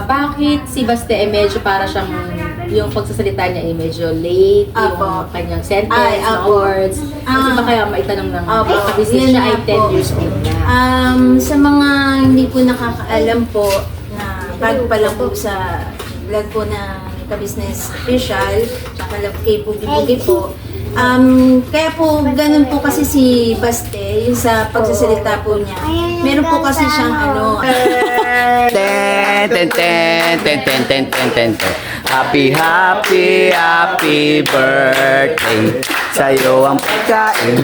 Bakit si Baste medyo para siyang yung pagsasalita niya medyo late, yung kanyang sentence, words. Kasi ba kaya maitanong ng business siya ay 10 years old na. Sa mga hindi po nakakaalam po na bago pa lang po sa vlog po ng ka-business official, tsaka kay Bugi-Bugi po. Kaya po, ganun po kasi si Baste, yung sa pagsasalita po niya. Meron po kasi siyang Ten, ten, ten, ten, ten, ten, ten, ten, ten. Happy, happy, happy birthday. Sa'yo ang pagkain.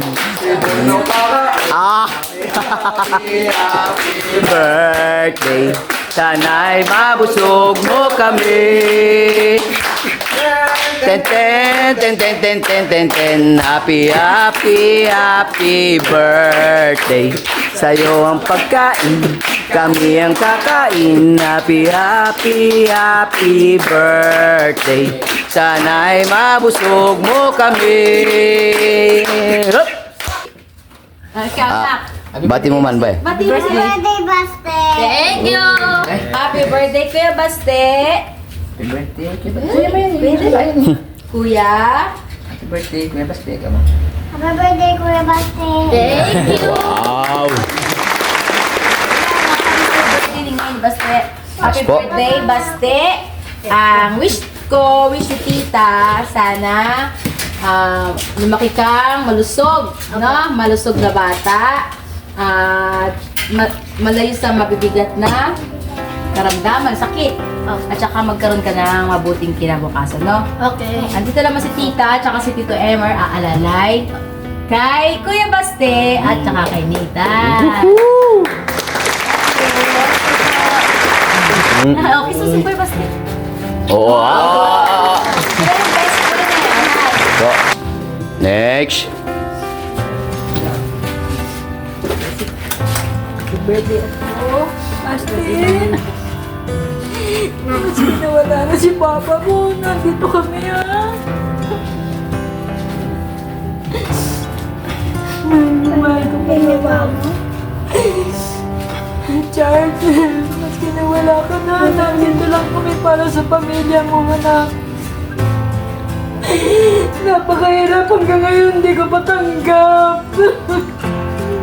Happy birthday. Sana'y mabusog mo kami. Ten, ten, ten, ten, ten, ten, ten, ten. Happy, happy, happy birthday. Sa'yo ang pagkain, kami ang kakain. Happy, happy, happy birthday. Sana'y mabusog mo kami. Hup! Bati mo man ba? Happy Birthday, Baste! Thank you! Happy birthday, Kuya Baste! Happy birthday, Kuya ba yan? Kuya? Happy birthday, Kuya Baste ka mo. Happy birthday, Kuya Baste! Thank you! Wow! Happy Po. birthday, Baste! Ang wish ni Tita, sana lumaki kang malusog, no? Malusog na bata. At malayo sa mabibigat na karamdaman, sakit. At saka magkaroon ka ng mabuting kinabukasan, no? Okay. Andito naman si Tita at saka si Tito Emer aalalay kay Kuya Baste at saka kay Nita. Okay, so si Kuya Baste. Oo. Sila yung best friend eh. So, next. Happy birthday ako. Baste. Kasi nawala na si Papa mo. Nandito kami Mahal ko pa na ba mo? Richard, maski nawala ka na, nandito lang kami para sa pamilya mo, anak. Napakahirap hanggang ngayon, hindi ko patanggap.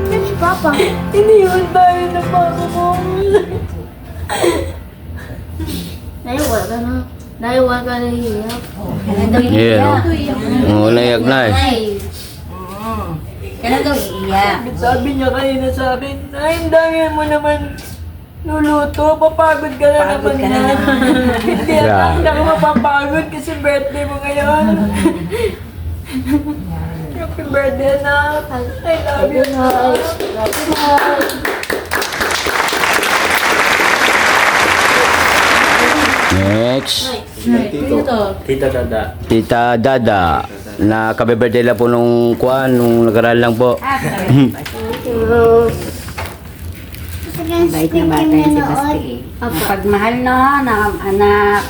Si Papa. Iniwan tayo ng papa mo. Naiwan ka na. Naiwan ka na hiyak. Yeah, no? Oo, naiyak na eh. Kailan daw iiyak? Sabi niya kanina sa akin, ay, ang dami mo naman luluto, papagod ka na naman yan. Hindi Yeah. ako mapapagod kasi birthday mo ngayon. Happy birthday, anak. I love you, anak. Love you, anak. Next. Tita Dada. Tita Dada. Na kabe-birthday lang po nung nung nakaraan lang po. Bait na bata yan si Baste. Pagmahal no, ng anak.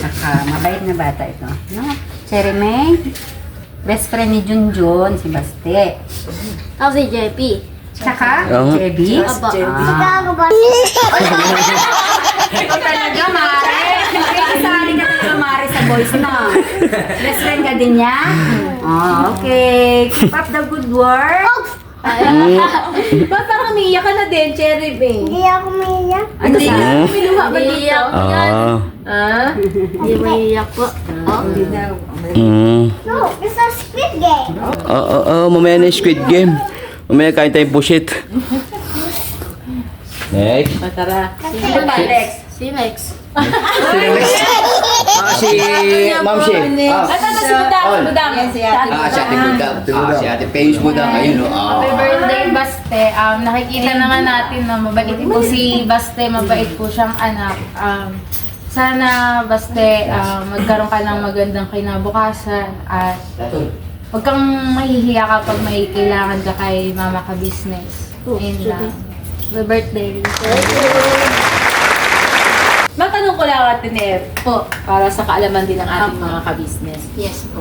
Saka mabait na bata ito. No? Cherry May, best friend ni Junjun, si Baste. Ako si JP. Saka, Oh. Chevy. Saka ba? Ikaw talaga, Mare. Kasali ka talaga, Mare, sa boys mo. Best friend ka din niya? Oh, okay. Keep up the good work. Ba't parang umiiyak ka na din, Cherry Bing? Hindi ako maiyak. Ano Hindi sa? ka umiluha ba dito? Ah. Ah? Hindi maiyak po. No, it's a Squid Game. Mamaya na yung Squid Game. Mamaya kain tayong pusit. Next. Tara. Kasi Alex. si Lex. Si Ma'am Shi. Ito si Budang. Budang. Yan si Ate. Si Ate Budang. Si Ate Paige Budang. Ayun o. Happy birthday, Baste. Nakikita na nga natin na mabait po si Baste. Mabait po siyang anak. Sana, Baste, magkaroon ka ng magandang kinabukasan at huwag kang mahihiya kapag may kailangan ka kay Mama Ka Business. Yun lang. Happy birthday. Matanong ko lang Ate Nev po, para sa kaalaman din ng ating mga ka-business. Yes po.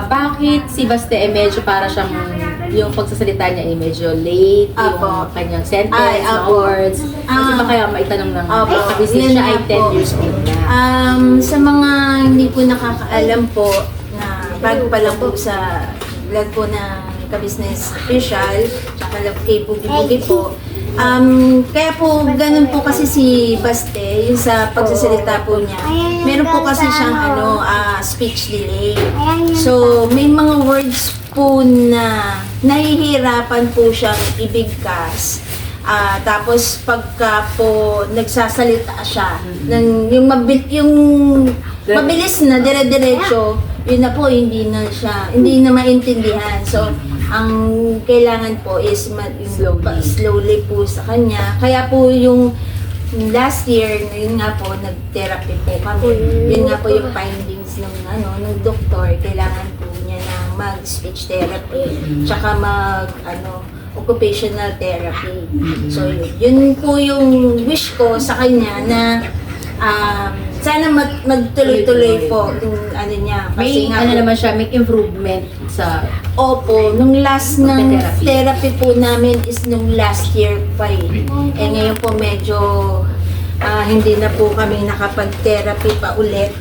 Bakit si Baste medyo para siyang yung pagsasalita niya ay medyo late, Apo. yung kanyang sentence, Ay, mga apo. words. Kasi ba kaya maitanong ng Apo. kabisnes Yun siya ay nga 10 po. years old na. Sa mga hindi po nakakaalam po na bago pa lang po sa vlog po ng Ka-Business Official, tsaka Love Kay Pugi-Pugi po. Kaya po, ganun po kasi si Baste, yung sa pagsasalita po niya. Meron po kasi siyang speech delay. So, may mga words po na nahihirapan po siyang ibigkas. Tapos pagka po nagsasalita siya, yung mabilis na dire-diretso, yun na po hindi na maintindihan. So, ang kailangan po is slowly po sa kanya. Kaya po yung last year, yun nga po, nag-therapy po kami. Yun nga po yung findings ng doktor. Kailangan po niya na mag-speech therapy, tsaka occupational therapy. So, yun po yung wish ko sa kanya na sana magtuloy-tuloy po yung niya. May nga po, naman siya, may improvement sa opo, nung last ng Pagka-therapy. therapy po namin is nung last year pa eh. Ngayon po medyo hindi na po kami nakapag-therapy pa ulit.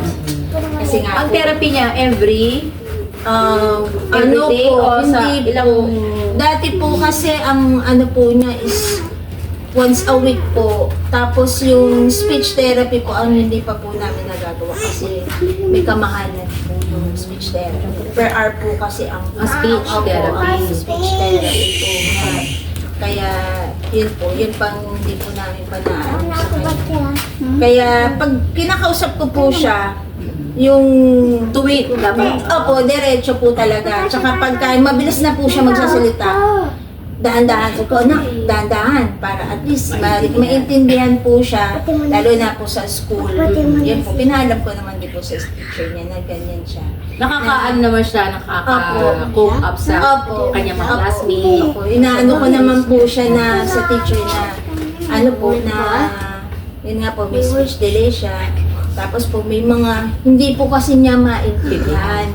Kasi nga ang po, therapy niya every po, Everyday o sa hindi ilang- po. Dati po kasi ang po niya is once a week po. Tapos yung speech therapy po ang hindi pa po namin nagagawa kasi may kamahalan po yung speech therapy. Per hour po kasi ang speech Opo, therapy. ang speech therapy po. Kaya yun pang hindi po namin pa naano sa kanya. Kaya pag kinakausap ko po siya, yung tuwid dapat. opo, diretso po talaga. Tsaka pagka mabilis na po siya magsasalita, dahan-dahan ko, dahan-dahan para at least maintindihan po siya, lalo na po sa school. Yun po, pinahalam ko naman din po sa teacher niya na ganyan siya. Nakakaano naman siya, nakaka-cope up sa kanyang mga classmates. Opo, inaano ko naman po siya na sa teacher na yun nga po, may speech delay siya. Tapos po may mga hindi po kasi niya maintindihan.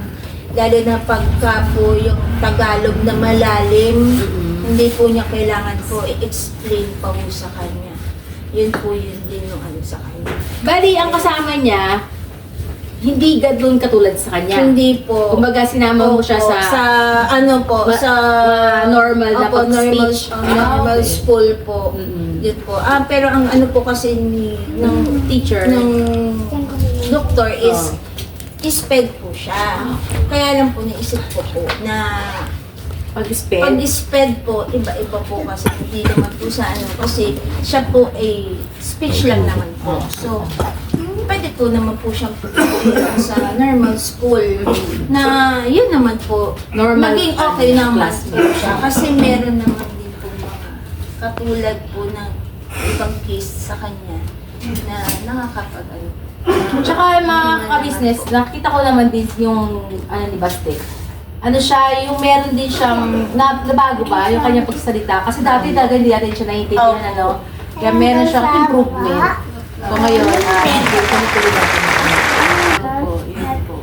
Lalo na pagka po yung Tagalog na malalim, hindi po niya kailangan po i-explain pa po sa kanya. Yun po yun din yung sa kanya. Bali, ang kasama niya, hindi ganun katulad sa kanya. Hindi po. Kumbaga, sinama mo siya Opo, sa sa normal na Opo, pag-speech. normal Okay. school po. Yun po. Pero ang po kasi ng Teacher. ng doktor is sped po siya. Kaya lang po naisip ko po na Pag-spell. pag-sped po, iba-iba po kasi hindi naman po sa kasi siya po ay speech lang naman po. So, pwede po naman po siyang pupunta sa normal school na yun naman po, Normal maging okay naman class po siya. Kasi meron naman din po mga katulad po ng ibang case sa kanya na nakakapag Tsaka mga ka-business, nakita ko naman din yung ni Baste. Ano siya, yung meron din siyang nabago ba yung kanyang pagsasalita. Kasi dati talaga hindi natin siya naiintindihan, Kaya meron siyang improvement. So ngayon, hindi ko natuloy natin. Opo, yun po.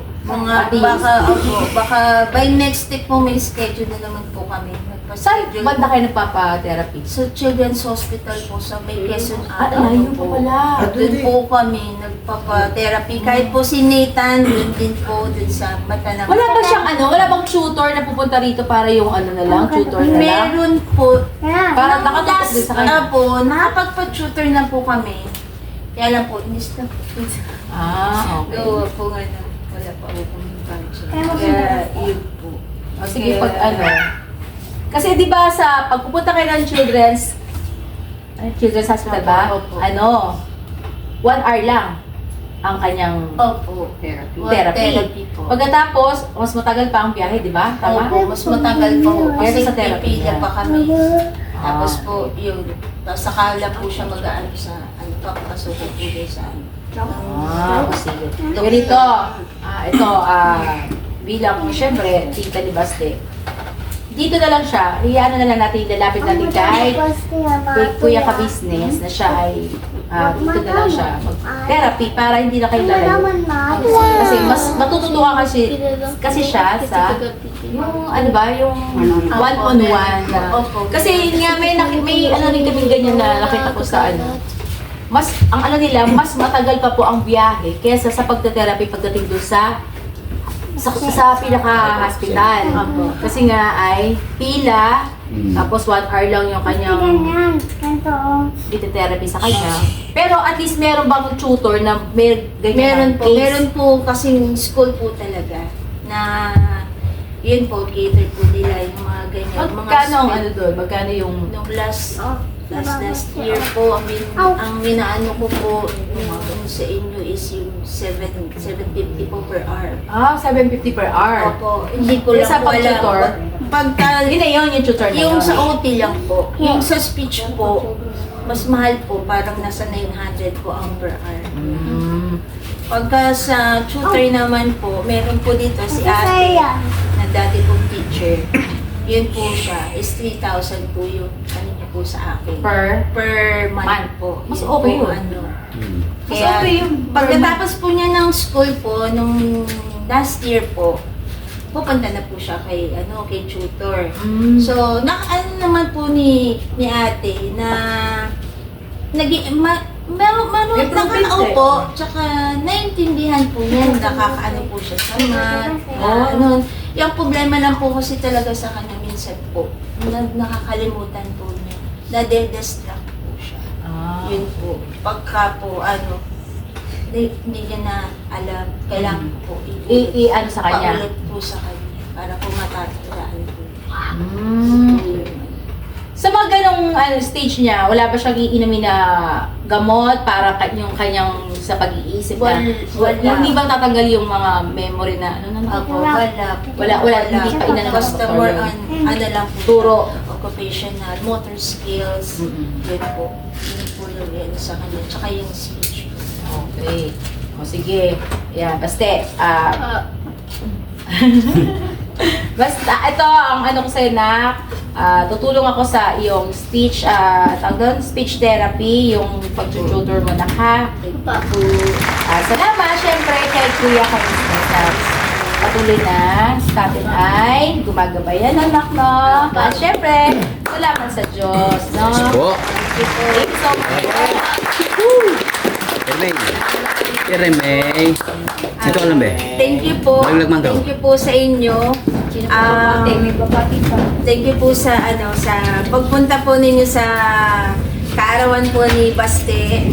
baka by next week po may schedule na naman po kami. Saan banda kayo nagpapa-therapy? Sa Children's Hospital po sa may Quezon Ayun po pala. Doon po kami nagpapa-therapy. Kahit po si Nathan, din po dun sa mata ng... Wala ba siyang wala bang tutor na pupunta rito para yung na lang, tutor na lang? Meron po. Para nakatutok din sa kanya. Po, nakapagpa-tutor na po kami. Kaya lang po, in-stop po. Okay. Gawa po nga na wala pa po kami budget. Kaya yun po. Sige, pag kasi di ba sa pagpupunta kayo ng children's hospital ba? Opo. 1 hour lang ang kanyang Opo. therapy. Therapy po. Pagkatapos, mas matagal pa ang biyahe, di ba? Tama? Opo, mas matagal po. Kasi Kaya sa therapy pipila niya. pa kami. Tapos po, yun. Tapos sakala po siya mag-aano sa, papapasukin po doon sa Sige. Ganito, ito, bilang, syempre, tita ni Baste, dito na lang siya, iyan na lang natin, lalapit natin kay Kuya Ka-Business na siya ay dito na lang siya mag-therapy para hindi na kayo lalayo. Kasi mas matutuwa kasi siya sa yung ano ba, yung one-on-one na. Kasi nga may ano rin kaming ganyan na nakita ko sa ano. Mas ang ano nila, mas matagal pa po ang biyahe kaysa sa pagte-therapy pagdating doon sa pinaka-hospital. Kasi nga ay pila, tapos 1 hour lang yung kanyang therapy sa kanya. Pero at least meron bang tutor na may ganyan Meron po kasing school po talaga na yun po, cater po nila yung mga ganyan. Magkano ang ano doon? Magkano yung... Nung last year po, ang minaano ko po yung sa inyo is yung 750 po per hour. 750 per hour. Opo, hindi ko lang Sa po alam. pag-tutor? Hindi na yun, yung tutor na Yung yun. sa OT lang po. Yung sa speech po, mas mahal po, parang nasa 900 po ang per hour. Pagka sa tutor naman po, meron po dito si ate na dati pong teacher. Yun po siya, is 3,000 po yung ano niya po sa akin. Per month po. Mas Yun okay po, yun. Ano. Mas Kaya, okay yung pagkatapos po niya ng school po, nung last year po, pupunta na po siya kay tutor. So, ano naman po ni ate na nakakaupo, tsaka naintindihan po niya, nakakaano po siya sa math, Yung problema lang po kasi talaga sa kanya minsan po, nakakalimutan po niya, nade-distract po siya. Yun po, pagka po hindi niya na alam, kailangan po ano sa kanya? paulit po sa kanya, para po matatandaan po. Sa mga ganong stage niya, wala ba siyang iinumin na gamot para yung kanyang sa pag-iisip na? Wala. Hindi bang tatanggal yung mga memory na wala, hindi pa ina Basta more on, lang po, Turo. occupational, motor skills, yun po. Yun po yung sa kanya, tsaka yung speech. Okay. O sige. Yan, basta. Basta, ito ang ano ko sa'yo na tutulong ako sa iyong speech, speech therapy, yung pag-tutor mo na ha. Salamat, syempre, kay Kuya Ka-Business. Patuloy na sa atin ay gumagabayan, anak, no? At syempre, salamat sa Diyos, no? Po. Thank you so much. May. Ito alam ba? Thank you po. Maglag daw. Thank you po sa inyo. Thank you po sa pagpunta po ninyo sa kaarawan po ni Baste.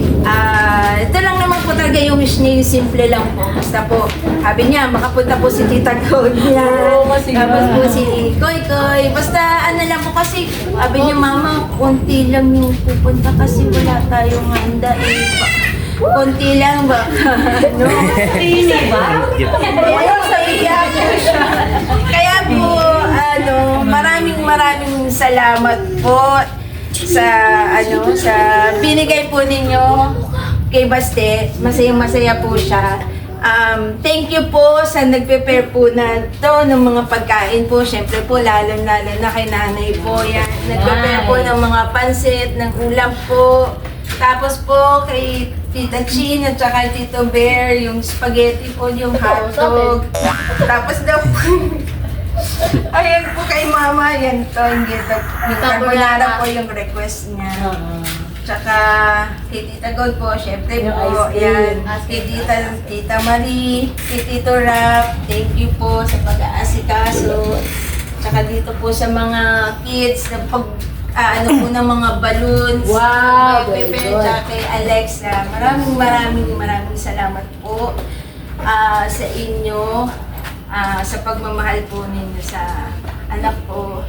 Ito lang naman po talaga yung wish niya, yung simple lang po. Basta po, sabi niya, makapunta po si Tita Code niya. Tapos po si Koy Koy. Basta ano lang po kasi, sabi niya, Mama, konti lang yung pupunta kasi wala tayong handa konti lang ba? No? Hindi ba? Ayaw sa iyak siya. Kaya po, maraming salamat po sa binigay po ninyo kay Baste. Masayang-masaya po siya. Thank you po sa nagprepare po na to ng mga pagkain po. Siyempre po, lalo-lalo na kay nanay po yan. Nagprepare po ng mga pansit, ng ulam po. Tapos po kay Tita Chin at saka Tito Bear, yung spaghetti po, yung hotdog. Tapos daw po, ayan po kay Mama, yan to, yung carbonara po yung request niya. Tsaka kay Tita God po, syempre po, yan. Kay Tita Marie, kay Tito Rap, thank you po sa pag-aasikaso. Tsaka dito po sa mga kids na po ng mga balloons. Wow, Kay very Pepe, good. tsaka kay Alexa. Maraming salamat po sa inyo, sa pagmamahal po ninyo sa anak ko.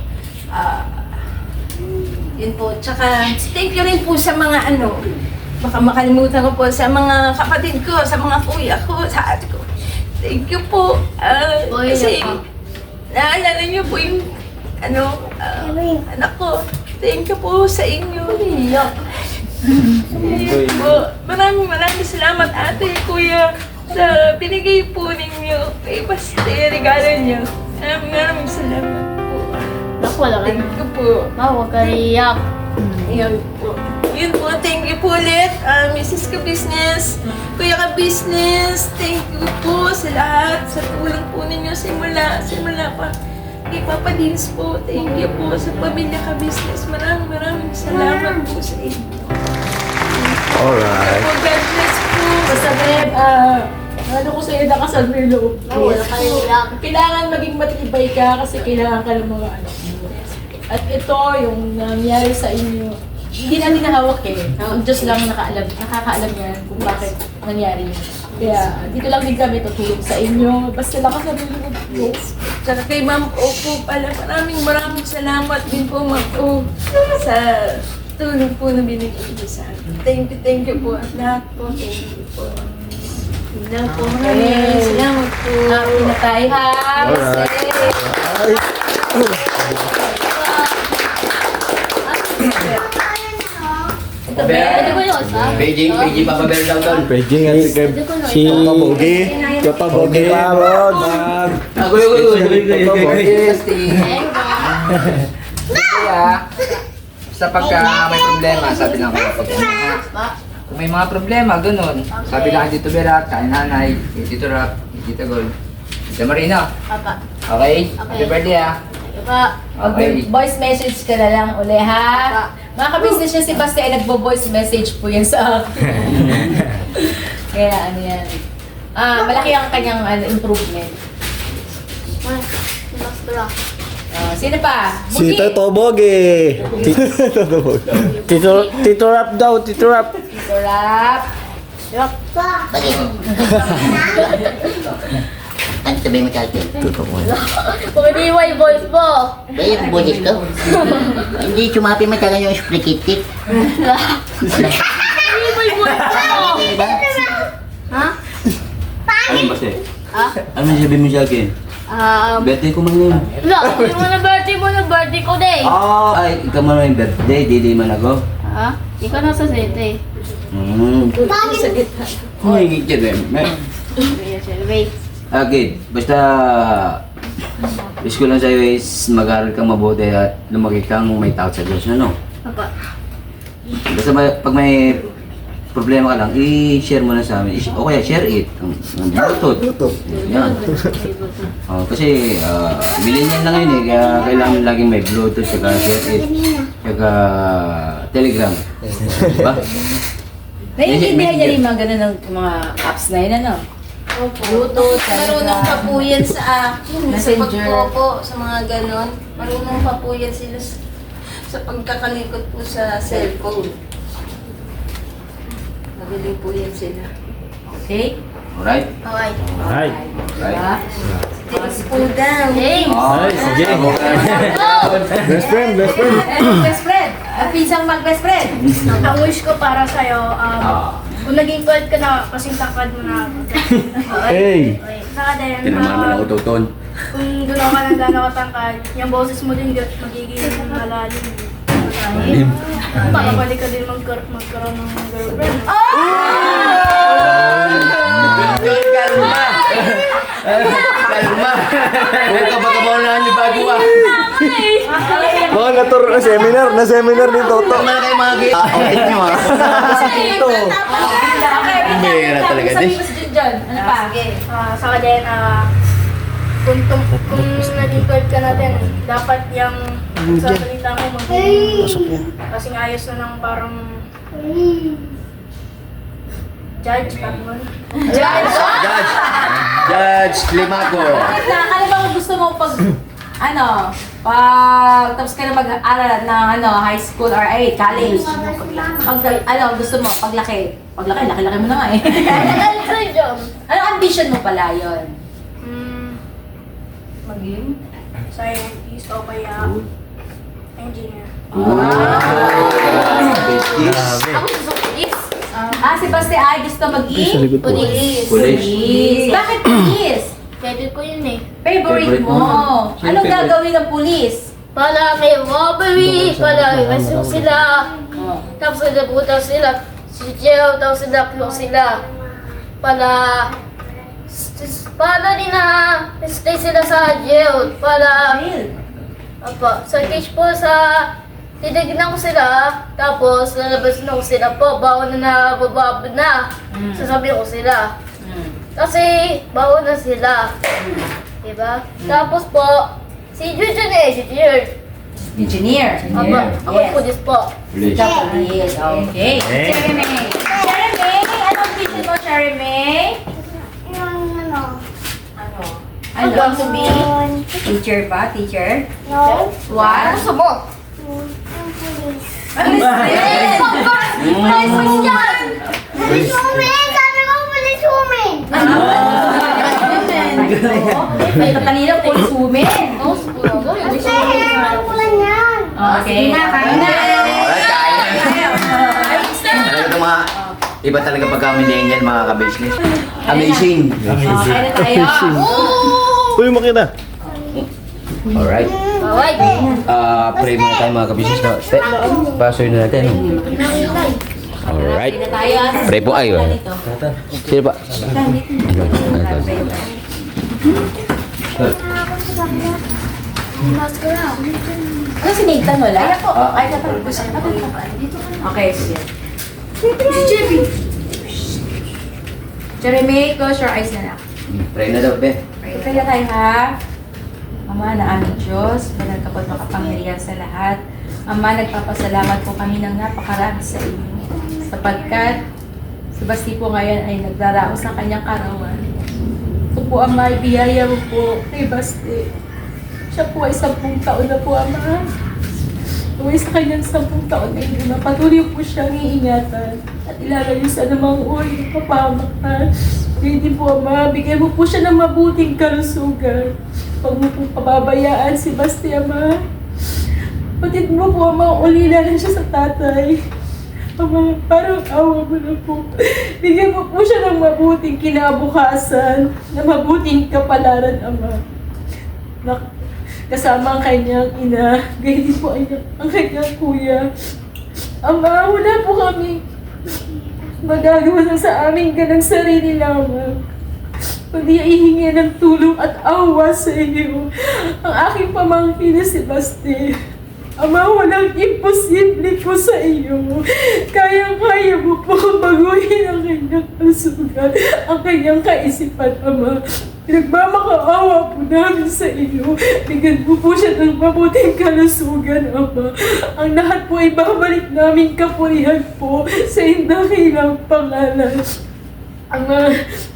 Yun po. Tsaka, thank you rin po sa mga baka makalimutan ko po, sa mga kapatid ko, sa mga kuya ko, sa ate ko. Thank you po. Kasi, naalala niyo po yung anak ko. Thank you po sa inyo. Maraming salamat ate, kuya, sa binigay po ninyo kay Baste, regalo niyo. Maraming salamat po. wala ka Thank na. you po. Huwag ka iyak. Ayan po. Yun po, thank you po ulit, Mrs. Ka-Business, Kuya Ka-Business, thank you po sa lahat, sa tulong po ninyo simula pa. Kay Papa Dins po, thank you po sa pamilya Ka-Business. Maraming salamat po sa inyo. Alright. Po, God bless po. Basta Beb, ano ko sa'yo nakasal mo yung loob ko. Wala ka iyak. Kailangan maging matibay ka kasi kailangan ka ng mga anak mo. At ito, yung nangyari sa inyo, hindi natin nahawak eh. Ang Diyos lang nakakaalam yan kung bakit nangyari yun. Kaya dito lang din kami tutulong sa inyo. Basta lakas na rin yung loob ko. Tsaka kay Ma'am Opo pala, maraming salamat din po Ma'am O sa tulong po na binigay niyo sa akin. Thank you po at lahat po. Thank you po. Yun lang po. Maraming salamat po. Happy na tayo ha! Alright. Ito Beb. Pwede ko yun, ha? Beijing Papa Bear daw doon. Beijing at si Pogi. Papa Pogi. Ako. Kaya, sa pagka may problema, sabi lang kayo pag kung may mga problema, ganun. Sabi lang kay Tito Berat, kay Nanay, kay Tito Rap, kay Tito Gold, Tito Marino. Papa. Okay? Happy birthday ah. Papa. Okay. Voice message ka na lang uli ha. Mga ka-business niya si Basti ay nagbo-voice message po yan sa akin. Kaya ano yan. Malaki ang kanyang improvement. Mas bra. Sino pa? Si Tito Bogi. Tito Rap daw, Tito Rap. Tito Rap. Ano sabihin mo sa akin? Puminiway voice mo. Ba yung bunis ko? Hindi sumapi man talaga yung splikitik. Puminiway voice mo. Diba? Ha? Ano ba siya? Ha? Ano sabihin mo sa akin? Birthday ko man yun. Wala, hindi mo na birthday ko din. Ay, ikaw man yung birthday, di man ako. Ha? Ikaw na sa sete. May ngigit eh. Wait. Okay, basta wish ko lang sa'yo is mag-aaral kang mabuti at lumaki kang may takot sa Diyos, ano? Papa. Basta pag may problema ka lang, i-share mo na sa amin. O kaya share it. Ang Bluetooth. Yan. Kasi millennial na ngayon eh, kaya kailangan laging may Bluetooth, saka share it, saka Telegram. Diba? Naiintindihan niya rin mga ganun ng mga apps na yun, ano? Bluetooth, Marunong pa po yan sa akin. Messenger. Sa pagpopo, sa mga ganon. Marunong pa po yan sila sa pagkakalikot po sa cellphone. Magaling po yan sila. Okay? Alright? Okay. Hi. Diba? Tips po daw. James. Ay, sige. Go! Best friend, best friend. Best friend! Pinsang mag-best friend! Ang wish ko para sa'yo, kung naging gold ka na, kasing takad mo na. Hey. Okay. Saka din, Tinamaman ako tuton. kung doon ka ng gano'n katangkad, yung boses mo din magiging malalim. Malalim. Pakabalik ka din magkaroon ng girlfriend. Kalma! Kalma! Kung kabagabawalan niyo bago ah. Mga natur na seminar ni Toto. Tama na kayo mga gay. Okay niyo ah. Bihira talaga din. Sabi mo si Junjun, ano pa? Saka din, kung naging gold ka natin, dapat yung sasalita mo maging kasing ayos na ng parang judge, parang Judge Climaco. Ano ba kung gusto mo pag tapos ka na mag-aaral ng high school or college? Gusto mo paglaki? Laki-laki mo na nga eh. Ano ambition mo pala yun? maging scientist o kaya engineer. Ako gusto ko is. Si Basti ay gusto mag-i? Police. Police. Bakit police? Favorite ko yun eh. Favorite mo? Anong gagawin ng police? Para may robbery, para iwaso sila. Tapos nagbuta sila. Si jail, tapos naglo sila. Para din na stay sila sa jail. Para Opo. Sa cage po, titignan ko sila, tapos lalabas na ko sila po, bawal na bababa na. Sasabihin ko sila. Kasi bawal na sila. Diba? Tapos po, si Jujan Engineer. Opo, ako Yes. pulis po. Police. Yes, okay. Cherry May. Cherry May, anong vision mo, Cherry May? Ano? Ano going to be? Teacher ba? Teacher? What? Gusto mo? Police. Kanina police woman. Okay. Kain na. Alright, kain na. Talaga itong mga, iba talaga pagka millennial mga ka-business. Amazing. Kain na tayo. Uy, makita. Alright. Bawal. Pray muna tayo mga ka-business. No? Step. Pasoy na natin. Alright. Kain na tayo. Pray po ayo. Sino pa? Ano si Nathan wala? Ay, okay, sige. Jeremy, close your eyes na lang. Pray na daw, be. Pray na tayo ha. Ama na aming Diyos, banal ka po't makapangyarihan sa lahat. Ama, nagpapasalamat po kami ng napakarami sa inyo. Sapagkat si Basti po ngayon ay nagraraos ng kanyang karawan. Ito po, Ama, ibiyaya mo po kay Basti. Siya po ay 10 taon na po, Ama. Tuway sa kanyang 10 taon na ina, patuloy po siyang iingatan at ilalayo sa anumang uri ng kapamakan. Ngayon din po, Ama, bigyan mo po siya ng mabuting kalusugan. Huwag mo po pababayaan si Basti, Ama. Patid mo po, Ama, ulila na siya sa tatay. Ama, parang awa mo na po. Bigyan mo po siya ng mabuting kinabukasan, na mabuting kapalaran, Ama. Kasama ang kanyang ina, gayon din po ang kanyang kuya. Ama, wala po kami magagawa lang sa aming ganang sarili lamang. Kundi ihingi ng tulong at awa sa iyo. Ang aking pamangkin na si Basti. Ama, walang imposible po sa iyo. Kaya-kaya mo po baguhin ang kanyang kalusugan, ang kanyang kaisipan, Ama. Pinagmamakaawa po namin sa iyo. Bigyan mo po siya ng mabuting kalusugan, Ama. Ang lahat po ay babalik namin kapurihan po sa dakilang pangalan. Ama,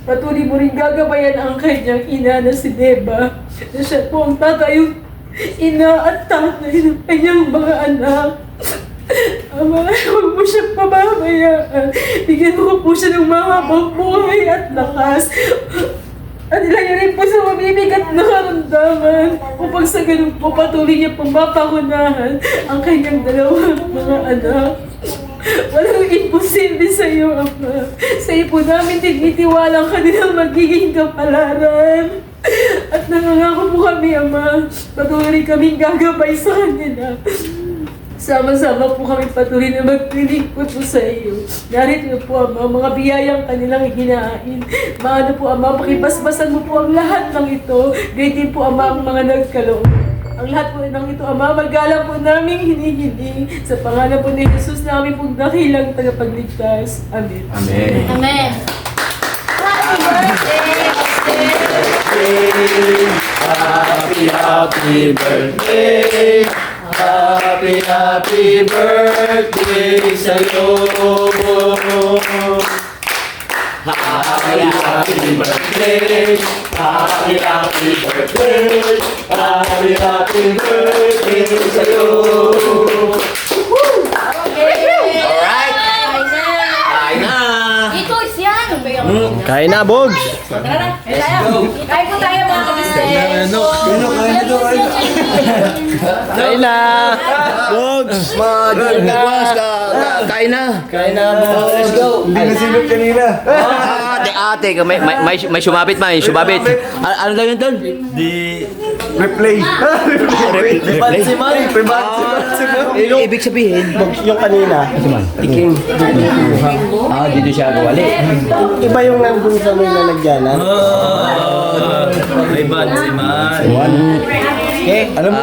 patuloy mo rin gagabayan ang kanyang ina na si Deba. Na siya po ang tatayong ina at tatay ng kanyang mga anak. Ama, huwag mo siyang pababayaan. Bigyan mo po siya ng mahabang buhay at lakas. At ilayo rin po sa mabibigat na karamdaman upang sa ganun po patuloy niya pong mapakunahan ang kanyang dalawang mga anak. Walang imposible sa iyo, Ama. Sa iyo po namin tinitiwala ang kanilang magiging kapalaran. At nangangako po kami, Ama, patuloy kaming gagabay sa kanila. Sama-sama po kami patuloy na maglilingkod po sa iyo. Narito po, Ama, mga biyayang kanilang hinahain. Maano po, Ama, pakibasbasan mo po ang lahat ng ito. Gayon din po, Ama, ang mga nagkaloob. Ang lahat po ng ito, Ama, magalang po namin hinihiling. Sa pangalan po ni Jesus namin pong dakilang tagapagligtas. Amen. Amen. Amen. Happy birthday! Happy birthday. Happy birthday sa'yo. Happy birthday. Happy birthday. Happy birthday sa'yo. Alright. Kain na. Ito is yan. Kain na, Bogs. Kain po tayo mga kabisnes. Kain na. Bogs. Magbukas ka. Kain na. Kain na, Bogs. Let's go. Hindi nasilip kanina. Ate, may sumabit man, sumabit. Ano lang yun, Tol? Di... Replay. Replay. Si Man. Ibig sabihin, Bogs yung kanina. Tiking. dito siya gawali. Iba yung nandun sa may lalagyanan. Okay, alam mo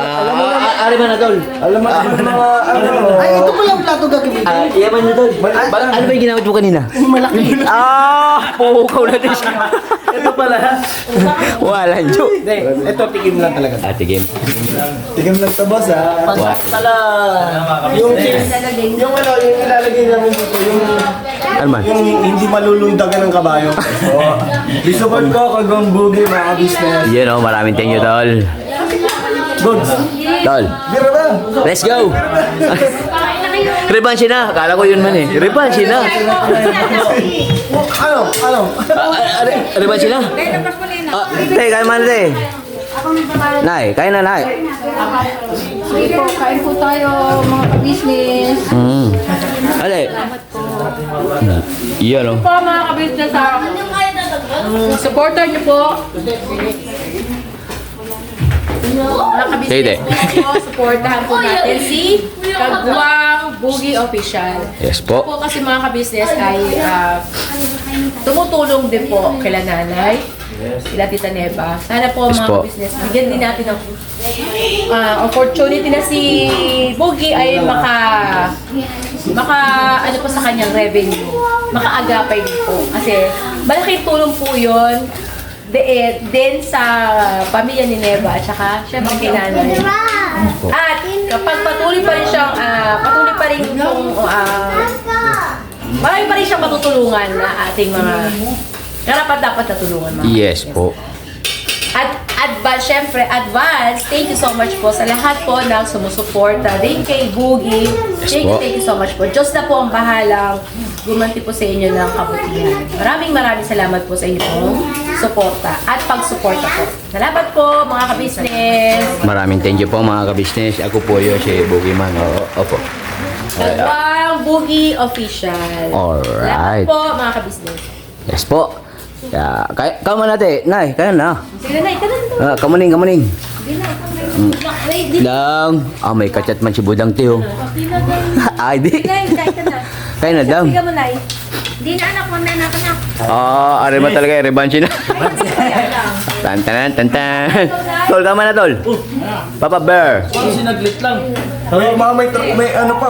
ari ba na, tol? Alam mo, mga ano. Ay, ito pala ang plato gagamitin. Yaman na, tol. Ano ba yung ginamit mo kanina? Malaki. Pukaw na din siya. Ito pala. Wala, jo. Hindi, ito tikim lang talaga. Tigim. Tikim lang to, boss, ha? Pala. Yung ano, yung ilalagay namin dito, Ano man? yung hindi malulundagan ng kabayo. So, isupport ko kagang bugi mga business. Yun o, maraming thank you, tol. Goods. Tol, Bira ba? let's go! Revanche na. Akala ko yun man eh. Revanche na. Ano? Revanche na. Tay, kaya man, tay. Nay, kaya na, nay. Sige po, kain po tayo mga ka-business. Ale. Iyan o. Po mga ka-business supporter niyo po. Mga Sige, ka-business po, supportahan po natin si Kagwang Boogie Official. Yes po. Po kasi mga ka-business ay tumutulong din po kila nanay, kila Tita Neva. Sana po Yes mga po. ka-business, bigyan din natin ng opportunity na si Boogie ay maka ano po sa kanyang revenue, makaagapay din po. Kasi malaking tulong po yun din sa pamilya ni Neva at saka syempre kay nanay. At kapag patuloy pa rin siyang marami pa rin siyang matutulungan na ating mga dapat na tulungan mga. Yes po. At syempre, advance, thank you so much po sa lahat po ng sumusuporta din kay Boogie. Thank you so much po. Diyos na po ang bahalang gumanti po sa inyo ng kabutihan. Maraming salamat po sa inyong suporta at pagsuporta po. Salamat po mga ka-business. Maraming thank you po mga ka-business. Ako po yun, si Boogie Man. Opo. Kagwang Boogie Official. Alright. Salamat po mga ka-business. Yes po. Kaya man natin. Nay, kaya na. Sige na, ikaw na. Kamuning. Dang. May kachat man si Budang Teo. Ay, di. Kaya na, Dang. Sige mo, Nay. Hindi na anak mo na anak. Ari ba talaga, revanche na. Tantan. Tol, kama na, tol. Papa Bear. Sinaglit lang. Baka may ano pa,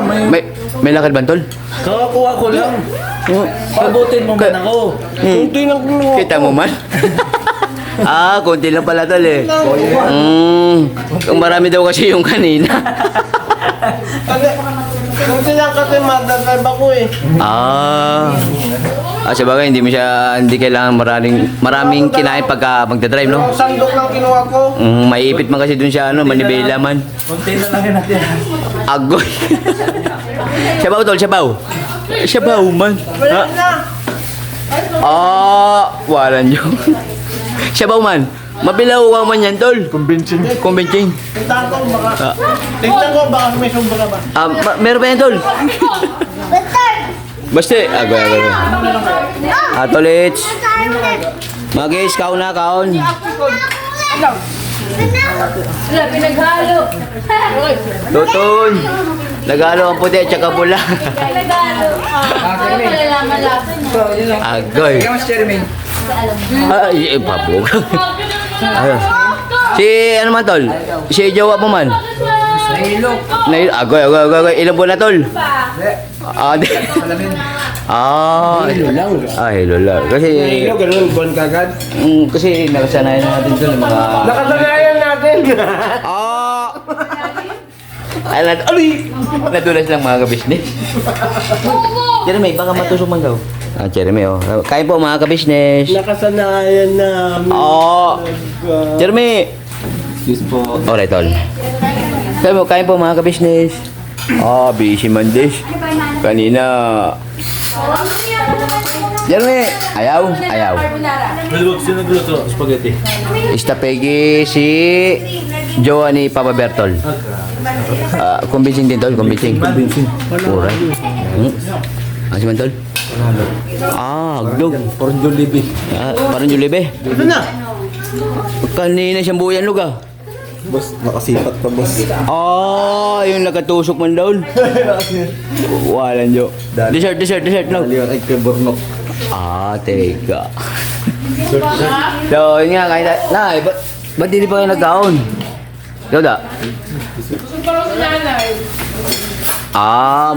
May lakad ba, tol? Kakakuha ko lang. Pabutin mo man ako. Kunti lang kinuha. Kita mo man? Konti lang pala, tol eh. Kung marami daw kasi yung kanina. Kunti lang kasi madadrive ako eh. Sabagay, hindi kailangan maraming kinain pagka magdadrive, no? Ang sandok lang kinuha ko. Maiipit man kasi dun siya, manibela man. Kunti na lang yun natin. Agoy. Sabaw, tol, sabaw man. Wala na. Wala nyo. Sabaw man. Mabilaw ka man yan, tol. Convincing. Tingnan ko baka may sobra ba. Meron pa yan, tol. Basta, agoy. Tolits. Magis, kaon. Wala, pinaghalo. Tutun. Nagalo ang puti at saka pula. Pinaghalo. Malalaman lang. Agoy. Ikaw si Jeremy. Papug. Si ano man, tol? Si jowa mo man? Nahilok. Agoy. Ilan po na, tol? Di. Hilo lang. Kasi, Ganun, buwan kagad. kasi nakasanayan natin tol mga... Nakasanayan natin. Nadulas lang mga ka-business. Jeremy, baka matusok man daw. Jeremy, kain po mga ka-business. Nakasanayan namin. Jeremy! Excuse po. Alright, tol. Kain po mga ka-business. Busy man this. Kanina. Jeremy! Ayaw. Malwag siya nagluto, spaghetti. Istapegi si jowa ni Papa Bertol. Convincing din, tol. Convincing. Alright. Ano man, tol? Agdog. Parang Jollibee. Parang Jollibee. Ito na. Kanina siyang buyan luga. Boss, nakasipat pa, boss. Yung nakatusok man doon. Walang jo. Dessert, no? Dali ay kay Bornok. Teka. So, yun nga, kahit ba't hindi pa kayo nagkaon? Ikaw da?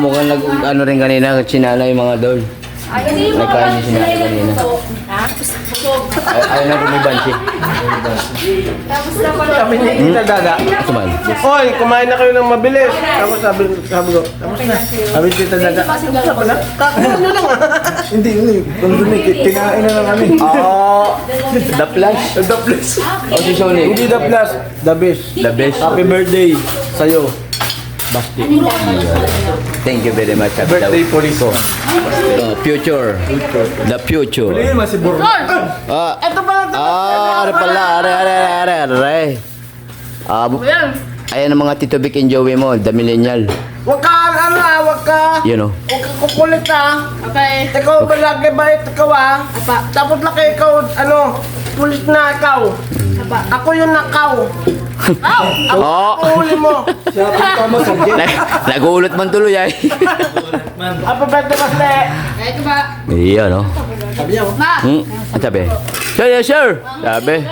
Mukhang ano rin kanina, sinala yung mga doll. Nagkain niya sinala kanina. Ayaw na rumiban siya. Kami ni Tita Daga. Ito man. Oy, kumain na kayo ng mabilis. Tapos sabi ko, tapos na. Sabi ni Tita Daga, tapos na pala. Kakain nyo lang Hindi, kinain na lang kami. The Flash. The plus. O si Sonic. Hindi the plus, the best. The best. Happy birthday sa'yo. Basti. Thank you very much. Happy Birthday po Rico. Future. The future. Hindi, masih burro. Ito pala. Are pala. Are. Ayan ang mga Tito Vic and Joey mo, the millennial. Wag ka, wag ka. You know. Huwag ka kukulit Okay. Ikaw ba lagi bait ikaw Tapos laki ikaw, kulit na ikaw. Ako yung nakaw. Ako huli mo. Nag-uulot man tuloy ay. Happy birthday, Baste. Ito ba? Iya no. Sabi niya, Ang sabi? Sir, yes sir. Sabi.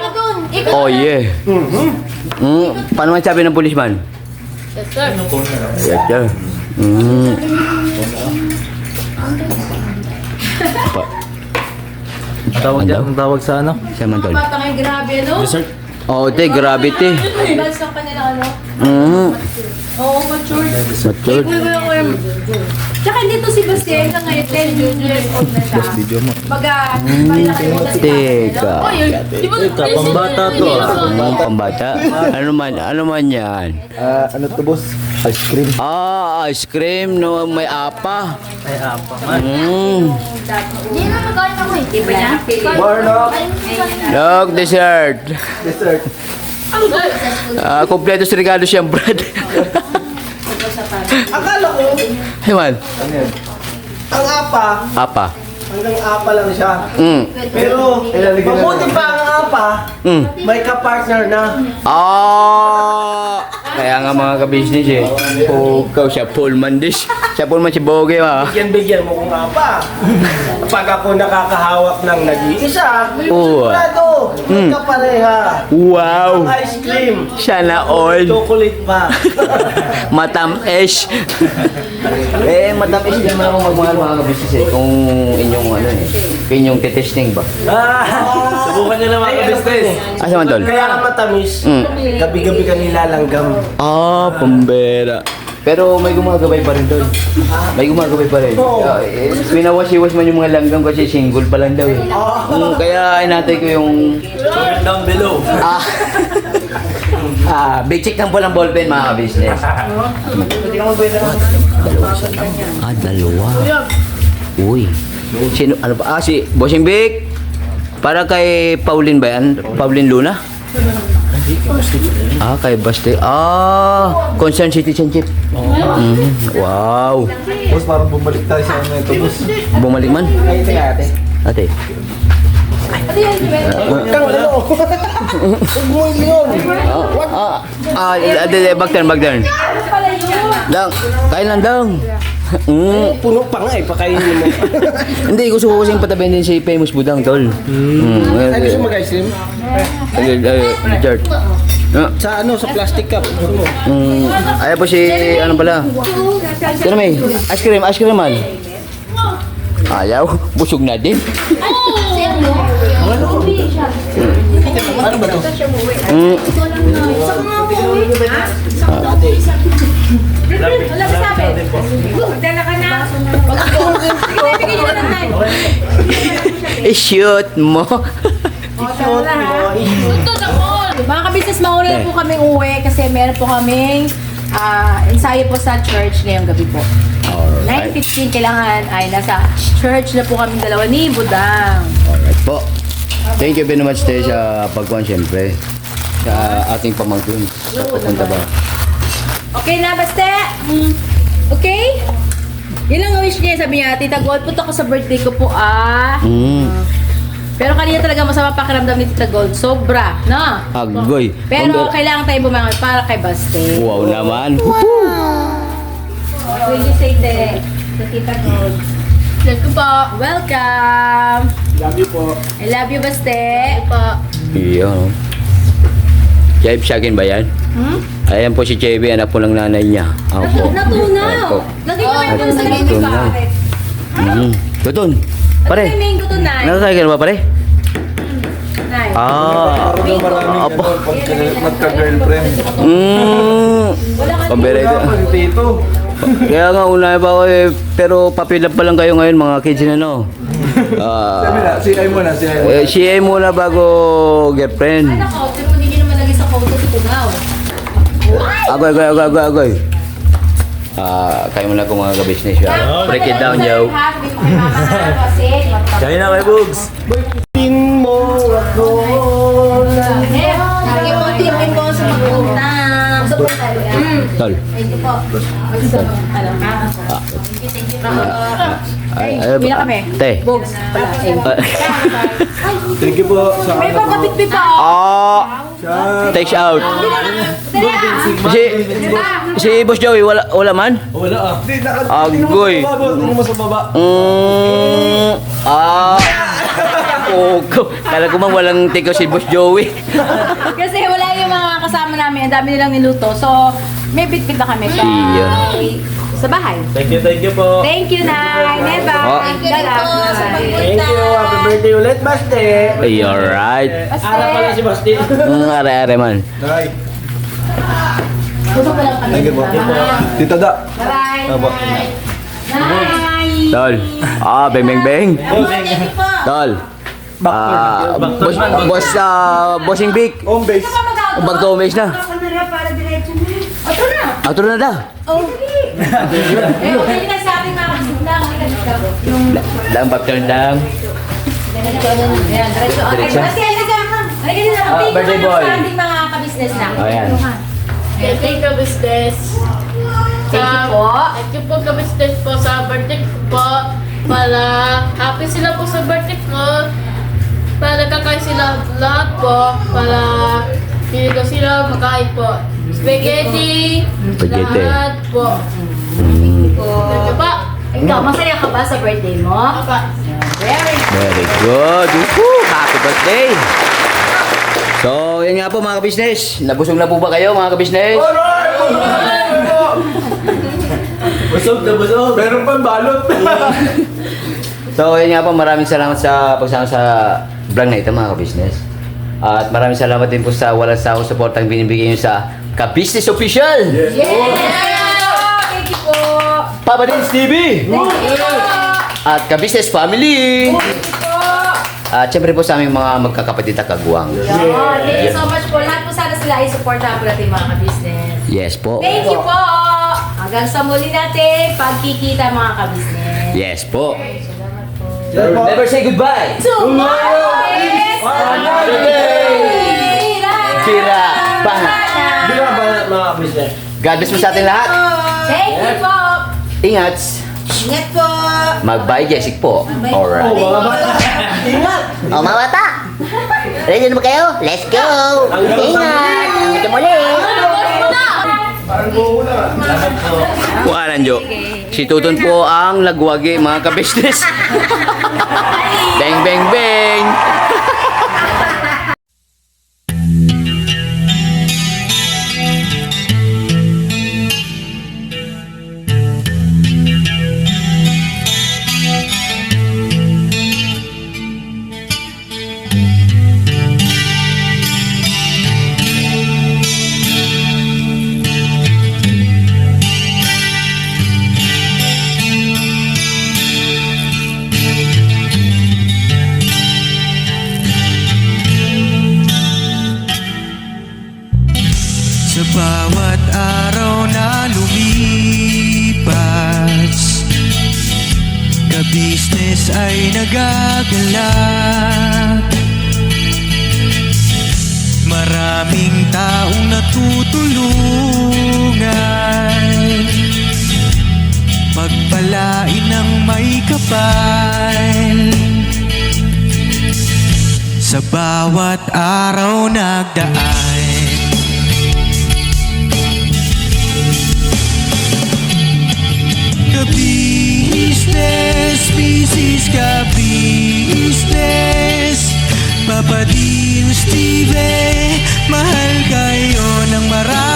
Oh yeah. Paano man sabi ng policeman? Yes, sir. Yes sir. Ang tawag sa ano? Siya man tol. Bata ngayon, grabe, no? Dessert. Oh, te, gravity. Balance ng kanila, ano? Oo, mature. Matured. Tsaka dito si Bastien na ngayon, 10 years old na siya. Baga, malaki mo na si Teka. Di ba? Pambata to Pambata? Ano man yan? Ano to boss? Ice cream. Ice cream no may apa. Ay, apa. Hindi na magaling ako eh. Diba na? Barnok. Look, dessert. Dessert. Kompleto si regalo siyang bread. Akala ko, Hey man, ang apa, apa. hanggang apa lang siya. Pero, Mm. mabuti pa ang apa, may ka-partner na. Kaya nga mga ka-business eh. Ikaw siya Pullman dish. Siya Pullman si Boge ha. Bigyan mo kung apa. Pag ako nakakahawak ng nag-iisa, sigurado, may kapareha. Wow. Ice cream. Siya na all. Chocolate pa. Matamis. Matamis din naman ako magmahal mga ka-business eh. Kung inyong ano eh. Inyong testing ba? Subukan nyo na mga business. Asa man tol? Kaya ka matamis, gabi-gabi ka nilalanggam. Pambera. Pero may gumagabay pa rin doon. May gumagabay pa rin. Pinawas-iwas man yung mga langgam kasi single pa lang daw eh. Kaya inatay ko yung... Down below. Big check ng walang ballpen mga ka-business. Dalawa. Uy. Sino? Ano ba? Si Bossing Vic. Para kay Pauline ba yan? Pauline Luna? Kay Baste. Concerned citizenship. Wow. Boss, parang bumalik tayo sa ano ito, boss. Bumalik man? Ate. Huwag kang ano. Huwag mo yun. Bagdan. Dang, kain lang dang. Puno pa nga pakainin mo. Hindi, gusto ko kasing patabihin din si Famous Budang, tol. Ay, gusto mag-ice cream? Richard. Sa sa plastic cup. Ayaw po si, ano pala? Sino may? Ice cream man. Ayaw, busog na din. Ano ba to? Wala ka sabi. Dala ka na. Ibigay nyo na ng time. I-shoot mo. Mga kabisnes, mauna na po kaming uwi kasi meron po kaming ensayo po sa church ngayong gabi po. 9:15 kailangan ay nasa church na po kaming dalawa ni Budang. Alright po. Thank you very much tayo sa pagkuhan siyempre. Sa ating pamangkin. Papunta ba? Okay na, Baste? Okay? Yun lang ang wish niya. Sabi niya, Tita Gold, punta ko sa birthday ko po Pero kanina talaga masama pakiramdam ni Tita Gold. Sobra, no? Agoy. Pero kailangan tayo bumangon para kay Baste. Wow naman. Will you say to Tita Gold? Thank you po. Welcome! Love you po. I love you, Baste. Thank you po. Iyo. Kaya sa akin ba yan? Ayan po si JB, anak po ng nanay niya. Opo. Natunaw. Opo. Lagay ko lang sa Tutunaw. Tutun. Pare. Main ko to, Nay. Nakasakay ka na ba, pare? Nay. Apo. Magka-girlfriend. Pambira ito. Tito. Kaya nga, una pa ako pero papilap pa lang kayo ngayon, mga kids na, no? CI muna. CA muna bago girlfriend. Ako, pero hindi nyo naman lagi sa photo tutunaw. Agoy. Kayo muna po mga ka-business yun. Break it down, yo. Kaya na kayo, Bugs. Tin mo ako. Tipin mo sa magpunta. Tol. Thank you po. Alam ka. Bila kami. Te. Bugs. Thank you po sa May pagkapit pa. Takes out. Si Boss Joey, wala man? Wala Agoy. Tingnan mo sa baba. Kala ko man walang tiko si Boss Joey. Kasi wala yung mga kasama namin. Ang dami nilang niluto. So, may bit-bit na kami. Iya. Sa bahay. Thank you po. Thank you, Nay. Neva. Oh. Thank you rin po sa pagpunta. Thank you. Happy birthday ulit, Basti. Ay, alright. Ara pala si Basti. Are man. Hi. Gusto ko lang kami. Thank you po. Tita Da. Bye-bye. Apo. Nay. Tol. Beng. Tol. Bossing Big. Home base. Pag-tomes na. Ato na daw. Okay na sa ating mga kasunda. Lang pag-turn down. Diretso. Birthday boy. Sa ating mga kabisnes na. Ayan. Thank you, business. Thank you po. Thank you po, business po sa birthday ko po. Para happy sila po sa birthday ko. Para kakain sila lahat po. Para pili ko sila makain po. Spaghetti. Spaghetti. Lahat po. Mm, Thank you po. Ikaw, masaya ka ba sa birthday mo? Apa. very good. Happy birthday. So, yan nga po mga kabisnes. Nabusog na po ba kayo mga kabisnes? Busog na busog. Meron pang balot. So, yan nga po. Maraming salamat sa pagsama sa vlog na ito mga kabisnes. At maraming salamat din po sa walang sawang supportang binibigay nyo sa Ka-Business Official. Yes! Thank you po. Papa Dins TV. At Ka-Business Family. At syempre po sa aming mga magkakapatid at kagwang. Thank you so much po. Lahat po sana sila ay supportahan po natin mga ka-business. Yes po. Thank you po. Hanggang sa muli natin pagkikita mga ka-business. Yes po. Never say goodbye. Tomorrow is another day. Tira. Bang. Di ba mga business? God bless po sa ating lahat. Thank you po. Ingat. Ingat po. Mag-bye, Jessic po. Alright. Ingat. O mga bata, ready na ba kayo? Let's go! Ingat! Hanggang muli! Parang buo na. Kuhanan, Jo. Si Tuton po ang nagwagi mga ka-business. Bang. Sa bawat araw na lumipas, ka-business ay nagagalak. Maraming taong natutulungan, pagpalain ng may kapal. Sa bawat araw nagdaan, ka-business, business ka-business, Papa Dins TV, mahal kayo ng marami.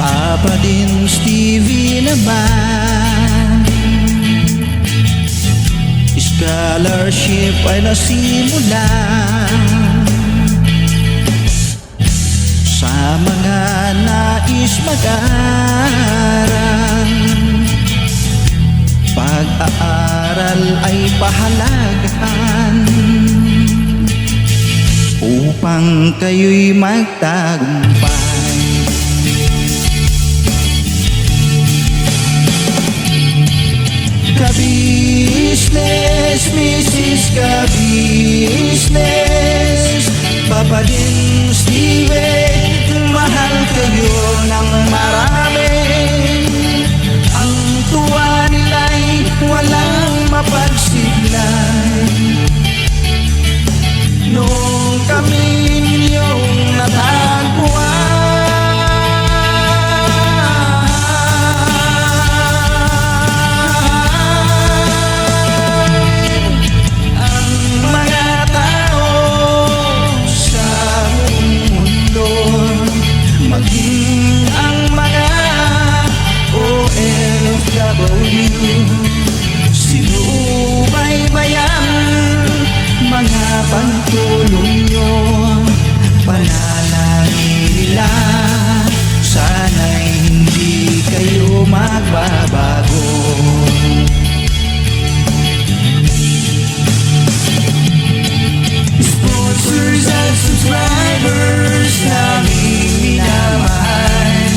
Papa Dins TV naman, scholarship ay nasimulan sa mga nais mag-aral. Pag-aaral ay pahalagahan upang kayo'y magtagumpay. Ka-business, Mrs. Ka-business, Papa Dins TV, mahal kayo ng marami. Ang tuwa nila'y walang mapagsiglay. Nung kami ninyong natagpuan, ang mga tao sa buong mundo, maging ang mga OFW, sinubaybayan mga pagtulong nyo, panalangin nila, sana'y hindi kayo magbabago. Sponsors at subscribers naming minamahal,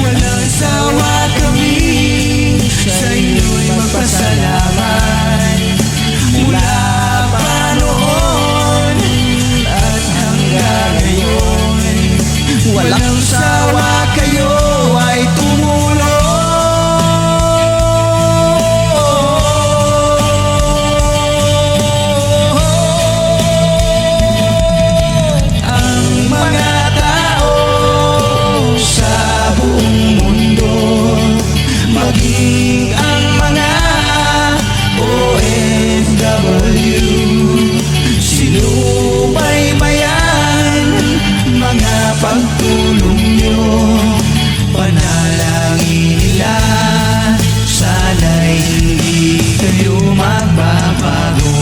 walang sawa kami sa inyo'y magpasalamat. Mula pa noon at hanggang ngayon, walang sawa kayo ay tumulong. Ang mga tao sa buong mundo, maging ang mga OFW, sinubaybayan mga pagtulong nyo, panalangin nila, sana'y hindi kayo magbabago.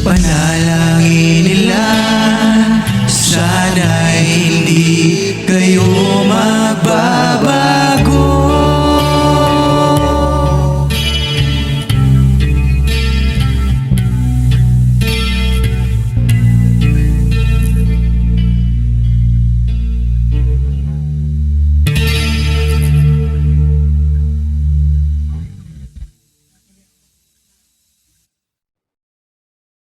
Panalangin nila,